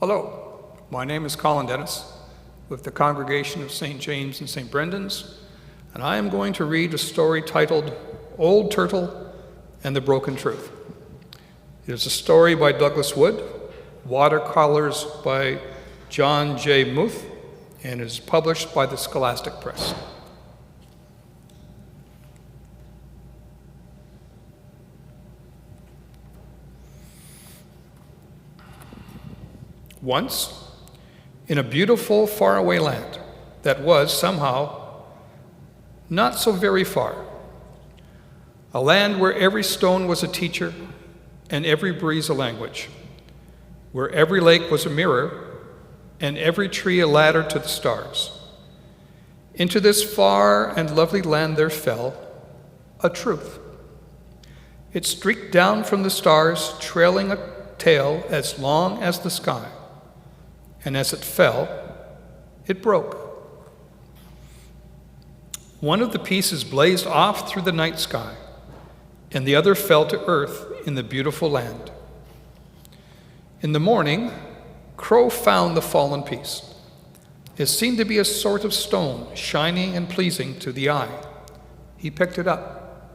Hello, my name is Colin Dennis with the Congregation of St. James and St. Brendan's, and I am going to read a story titled Old Turtle and the Broken Truth. It is a story by Douglas Wood, watercolors by John J. Muth, and is published by the Scholastic Press. Once, in a beautiful faraway land that was somehow not so very far, a land where every stone was a teacher and every breeze a language, where every lake was a mirror and every tree a ladder to the stars. Into this far and lovely land there fell a truth. It streaked down from the stars, trailing a tail as long as the sky. And as it fell, it broke. One of the pieces blazed off through the night sky, and the other fell to earth in the beautiful land. In the morning, Crow found the fallen piece. It seemed to be a sort of stone, shining and pleasing to the eye. He picked it up.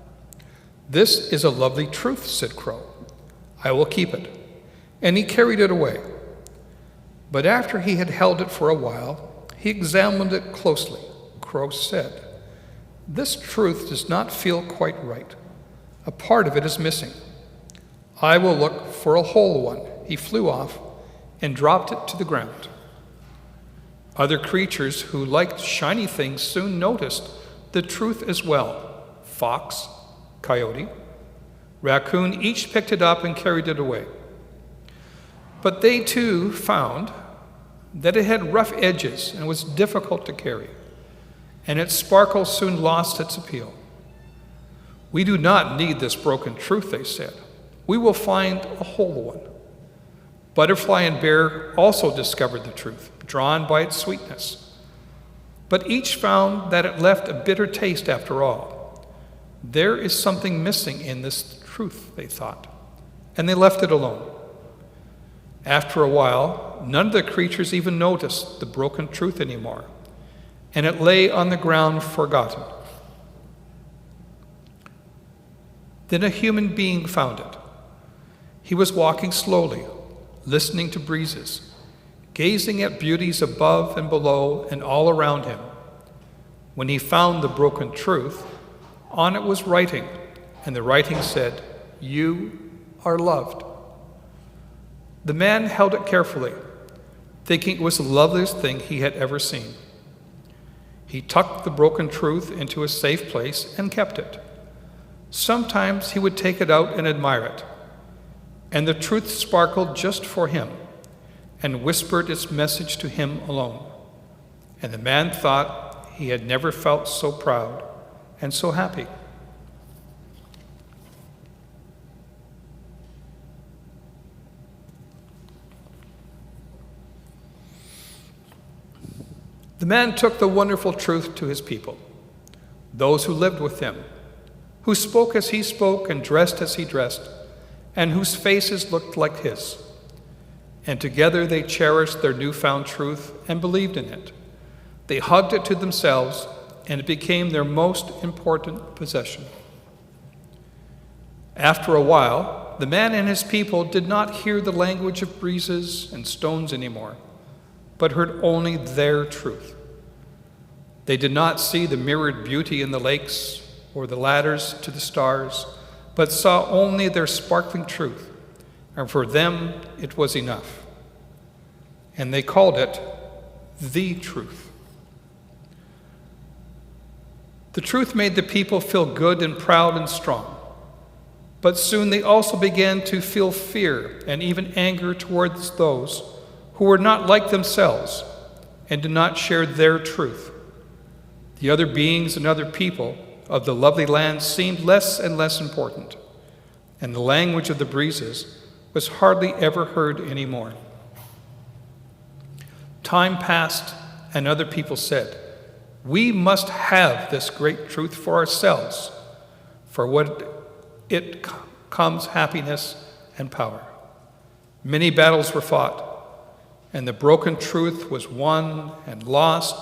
"This is a lovely truth," said Crow. "I will keep it." And he carried it away. But after he had held it for a while, he examined it closely. Crow said, "This truth does not feel quite right. A part of it is missing. I will look for a whole one." He flew off and dropped it to the ground. Other creatures who liked shiny things soon noticed the truth as well. Fox, coyote, raccoon each picked it up and carried it away. But they too found that it had rough edges and was difficult to carry, and its sparkle soon lost its appeal. "We do not need this broken truth," they said. "We will find a whole one." Butterfly and bear also discovered the truth, drawn by its sweetness. But each found that it left a bitter taste after all. There is something missing in this truth, they thought, and they left it alone. After a while, none of the creatures even noticed the broken truth anymore, and it lay on the ground forgotten. Then a human being found it. He was walking slowly, listening to breezes, gazing at beauties above and below and all around him. When he found the broken truth, on it was writing, and the writing said, "You are loved." The man held it carefully, thinking it was the loveliest thing he had ever seen. He tucked the broken truth into a safe place and kept it. Sometimes he would take it out and admire it, and the truth sparkled just for him and whispered its message to him alone. And the man thought he had never felt so proud and so happy. The man took the wonderful truth to his people, those who lived with him, who spoke as he spoke and dressed as he dressed, and whose faces looked like his. And together they cherished their newfound truth and believed in it. They hugged it to themselves, and it became their most important possession. After a while, the man and his people did not hear the language of breezes and stones anymore, but heard only their truth. They did not see the mirrored beauty in the lakes or the ladders to the stars, but saw only their sparkling truth, and for them it was enough. And they called it the truth. The truth made the people feel good and proud and strong, but soon they also began to feel fear and even anger towards those who were not like themselves and did not share their truth. The other beings and other people of the lovely land seemed less and less important, and the language of the breezes was hardly ever heard anymore. Time passed, and other people said, "We must have this great truth for ourselves, for what it comes happiness and power." Many battles were fought, and the broken truth was won and lost,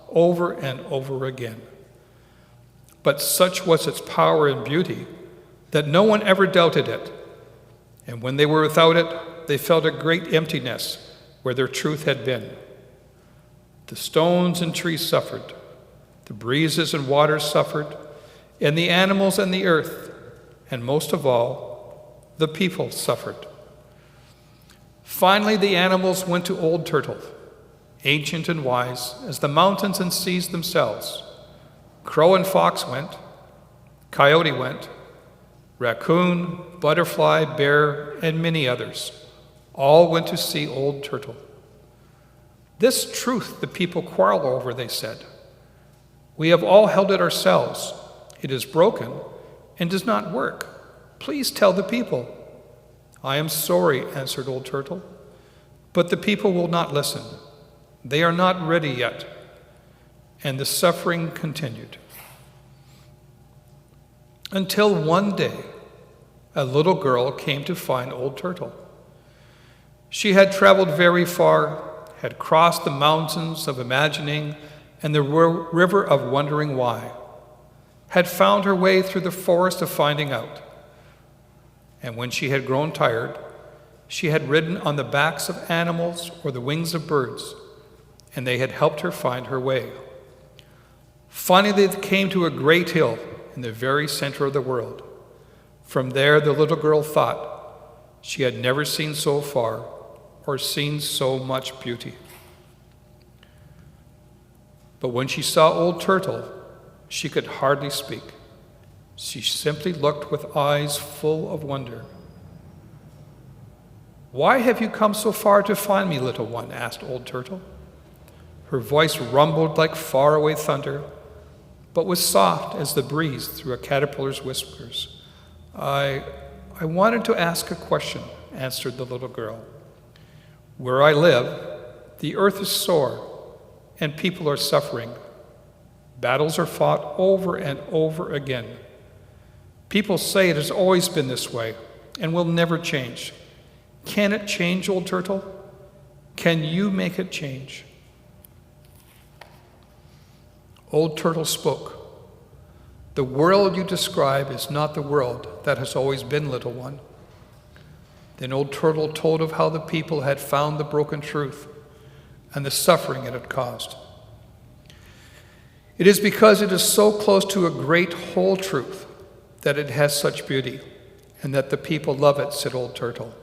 over and over again. But such was its power and beauty that no one ever doubted it. And when they were without it, they felt a great emptiness where their truth had been. The stones and trees suffered, the breezes and waters suffered, and the animals and the earth, and most of all, the people suffered. Finally, the animals went to Old Turtle, ancient and wise as the mountains and seas themselves. Crow and fox went, coyote went, raccoon, butterfly, bear, and many others all went to see Old Turtle. This truth the people quarrel over, they said. We have all held it ourselves. It is broken and does not work. Please tell the people. I am sorry, answered Old Turtle, but the people will not listen. They are not ready yet. And the suffering continued. Until one day, a little girl came to find Old Turtle. She had traveled very far, had crossed the mountains of imagining and the river of wondering why, had found her way through the forest of finding out. And when she had grown tired, she had ridden on the backs of animals or the wings of birds, and they had helped her find her way. Finally, they came to a great hill in the very center of the world. From there, the little girl thought she had never seen so far or seen so much beauty. But when she saw Old Turtle, she could hardly speak. She simply looked with eyes full of wonder. "Why have you come so far to find me, little one?" asked Old Turtle. Her voice rumbled like faraway thunder, but was soft as the breeze through a caterpillar's whiskers. I wanted to ask a question," answered the little girl. "Where I live, the earth is sore, and people are suffering. Battles are fought over and over again. People say it has always been this way and will never change. Can it change, Old Turtle? Can you make it change?" Old Turtle spoke. "The world you describe is not the world that has always been, little one." Then Old Turtle told of how the people had found the broken truth and the suffering it had caused. "It is because it is so close to a great whole truth that it has such beauty, and that the people love it," said Old Turtle.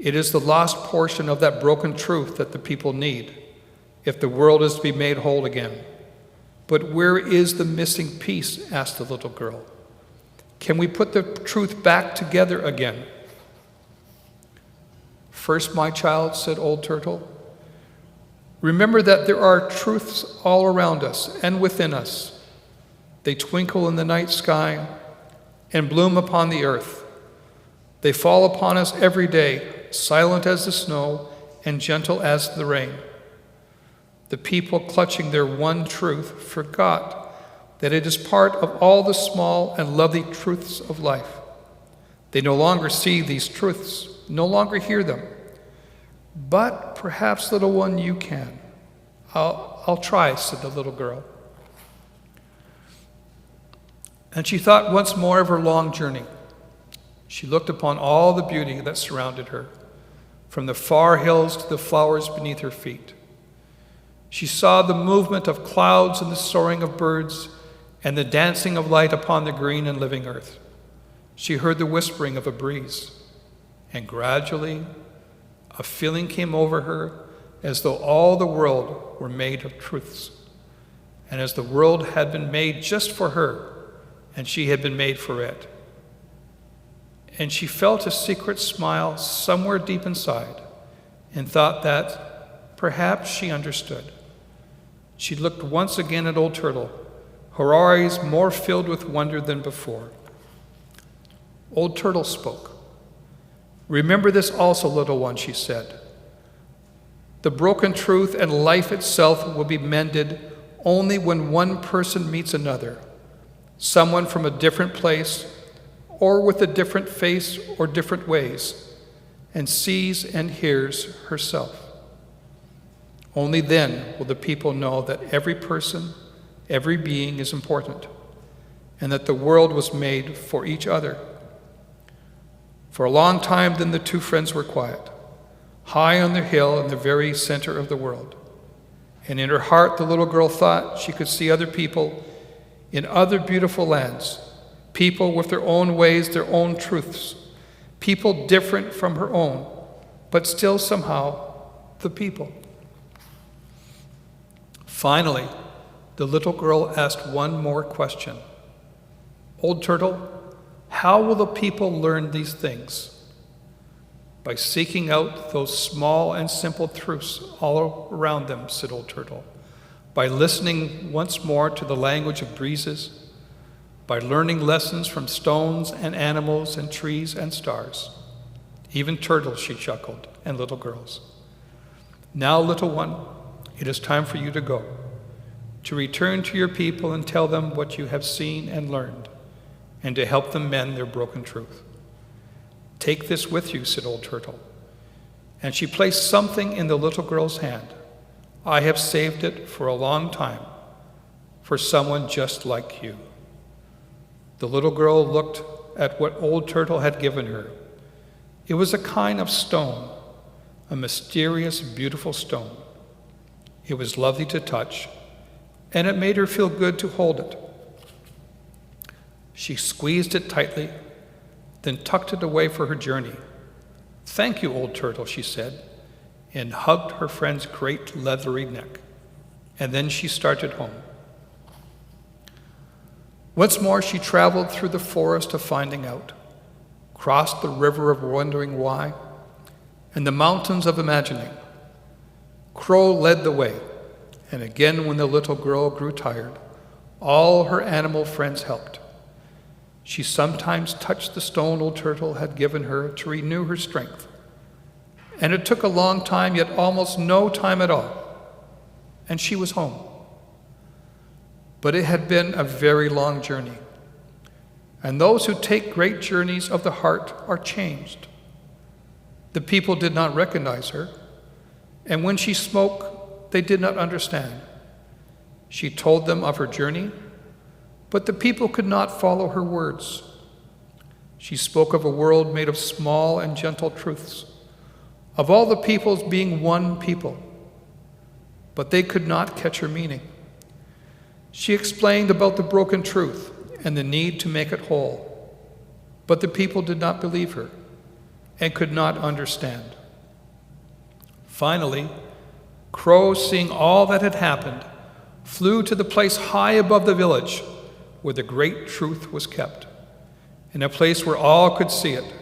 "It is the lost portion of that broken truth that the people need, if the world is to be made whole again. But where is the missing piece?" asked the little girl. "Can we put the truth back together again?" "First, my child," said Old Turtle, "remember that there are truths all around us and within us. They twinkle in the night sky and bloom upon the earth. They fall upon us every day, silent as the snow and gentle as the rain. The people, clutching their one truth, forgot that it is part of all the small and lovely truths of life. They no longer see these truths, no longer hear them. But perhaps, little one, you can." I'll try," said the little girl. And she thought once more of her long journey. She looked upon all the beauty that surrounded her, from the far hills to the flowers beneath her feet. She saw the movement of clouds and the soaring of birds and the dancing of light upon the green and living earth. She heard the whispering of a breeze, and gradually a feeling came over her as though all the world were made of truths, and as the world had been made just for her, and she had been made for it. And she felt a secret smile somewhere deep inside, and thought that perhaps she understood. She looked once again at Old Turtle, her eyes more filled with wonder than before. Old Turtle spoke. "Remember this also, little one," she said. "The broken truth and life itself will be mended only when one person meets another, someone from a different place or with a different face or different ways, and sees and hears herself. Only then will the people know that every person, every being is important, and that the world was made for each other. For a long time then the two friends were quiet, high on the hill in the very center of the world. And in her heart the little girl thought she could see other people in other beautiful lands, people with their own ways, their own truths, people different from her own, but still somehow the people. Finally, the little girl asked one more question. Old Turtle, how will the people learn these things? By seeking out those small and simple truths all around them, said Old Turtle. By listening once more to the language of breezes, by learning lessons from stones and animals and trees and stars. Even turtles, she chuckled, and little girls. Now, little one, it is time for you to go, to return to your people and tell them what you have seen and learned, and to help them mend their broken truth. Take this with you, said Old Turtle. And she placed something in the little girl's hand. I have saved it for a long time, for someone just like you. The little girl looked at what Old Turtle had given her. It was a kind of stone, a mysterious, beautiful stone. It was lovely to touch, and it made her feel good to hold it. She squeezed it tightly, then tucked it away for her journey. Thank you, Old Turtle, she said, and hugged her friend's great leathery neck. And then she started home. Once more she traveled through the forest of finding out, crossed the river of wondering why, and the mountains of imagining. Crow led the way, and again when the little girl grew tired, all her animal friends helped. She sometimes touched the stone Old Turtle had given her to renew her strength. And it took a long time, yet almost no time at all, and she was home. But it had been a very long journey, and those who take great journeys of the heart are changed. The people did not recognize her, and when she spoke, they did not understand. She told them of her journey, but the people could not follow her words. She spoke of a world made of small and gentle truths, of all the peoples being one people, but they could not catch her meaning. She explained about the broken truth and the need to make it whole, but the people did not believe her and could not understand. Finally, Crow, seeing all that had happened, flew to the place high above the village where the great truth was kept, in a place where all could see it.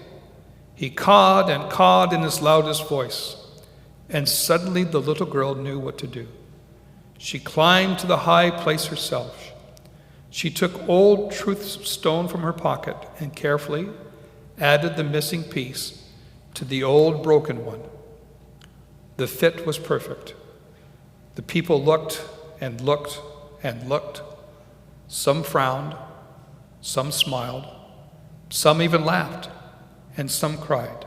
He cawed and cawed in his loudest voice, and suddenly the little girl knew what to do. She climbed to the high place herself. She took Old Truth's stone from her pocket and carefully added the missing piece to the old broken one. The fit was perfect. The people looked and looked and looked. Some frowned, some smiled, some even laughed, and some cried.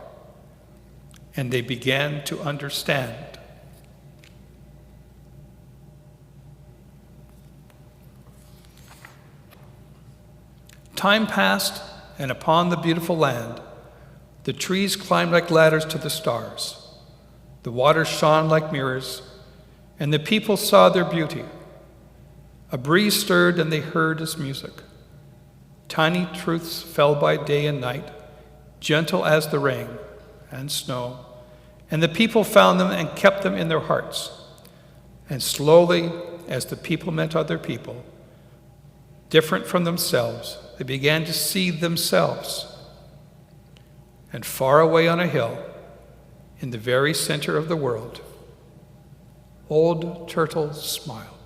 And they began to understand. Time passed, and upon the beautiful land, the trees climbed like ladders to the stars. The waters shone like mirrors, and the people saw their beauty. A breeze stirred, and they heard its music. Tiny truths fell by day and night, gentle as the rain and snow, and the people found them and kept them in their hearts. And slowly, as the people met other people, different from themselves, they began to see themselves. And far away on a hill, in the very center of the world, Old Turtle smiled.